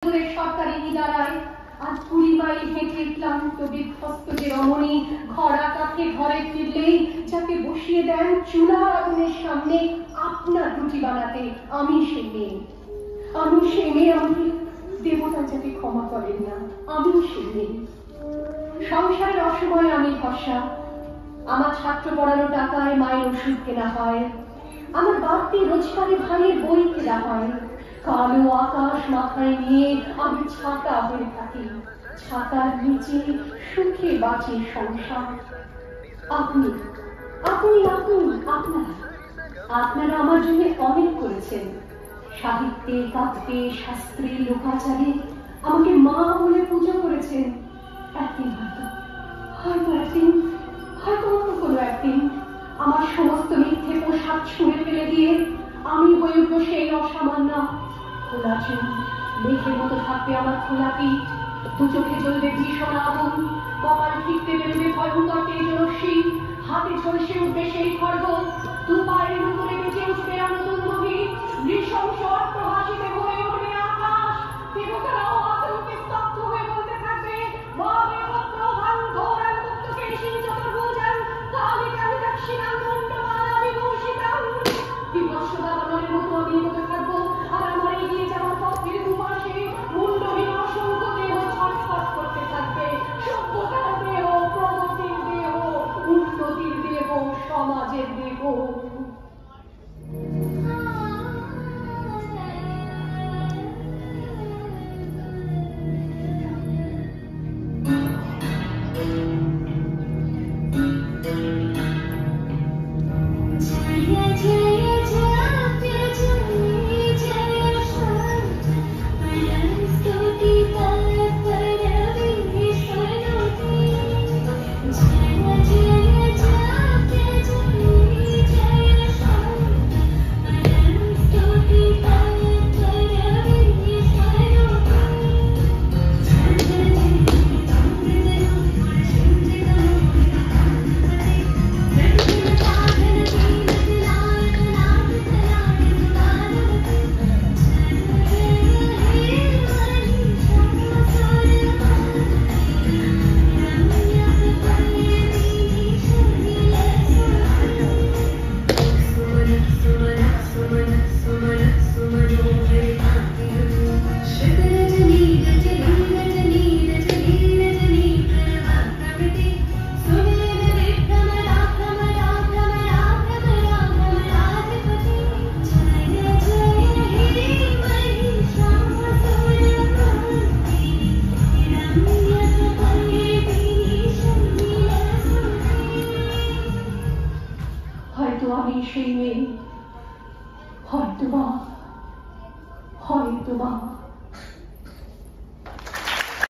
সরকারি ইদারায় আজ 20 মাইল হেঁটে ক্লান্ত বিধ্বস্ত যে রমণী খরা কাঠে ঘরে ফিরলেই যাকে বসিয়ে দেন চুলার আগুনের সামনে আপনার রুটি বানাতে, আমি সেই মেয়ে আমাকে দেবতা যাকে ক্ষমা করেন না, আমি সেই মেয়ে। সংসারের অসময়ে আমি ভরসা, আমার ছাত্র পড়ানো টাকায় মায়ের ওষুধ কেনা হয়, আমার বাড়তি রোজগারে ভাইয়ের বই কেনা হয়। কালো আকাশ মাথায় নিয়ে আমি ছাতা হয়ে থাকি, ছাতার নিচে সুখে বাঁচে সংসার। আপনারা আমার জন্য অনেক করেছেন, সাহিত্যে কাব্যে শাস্ত্রে লোকাচারে আমাকে মা বলে পুজো করেছেন। হয়তো অন্য কোনো একদিন আমার সমস্ত মিথ্যে পোশাক ছুঁড়ে ফেলে দিয়ে আমি হয়ে উঠবো সেই অসামান্য। খোলা চুল, মেঘের মতো থাকবে আমার খোলা পিঠ, দু চোখে জ্বলবে ভীষণ আগুন, কপাল ঠিকতে বেরোবে ভয়ঙ্কর তেজরশ্মি, হাতে ঝলসে উঠবে সেই খড়গ, দু পায়ের উপরে বেঁচে উঠবে আনন্দভূমি, নৃশংস অট্টহাসিতে ভরে উঠবে আকাশ। দেবতারাও আতঙ্কে স্তব্ধ হয়ে বলতে থাকবে, সমাজের দেহ। হয়তো আমি সেই মেয়ে, হয়তো বা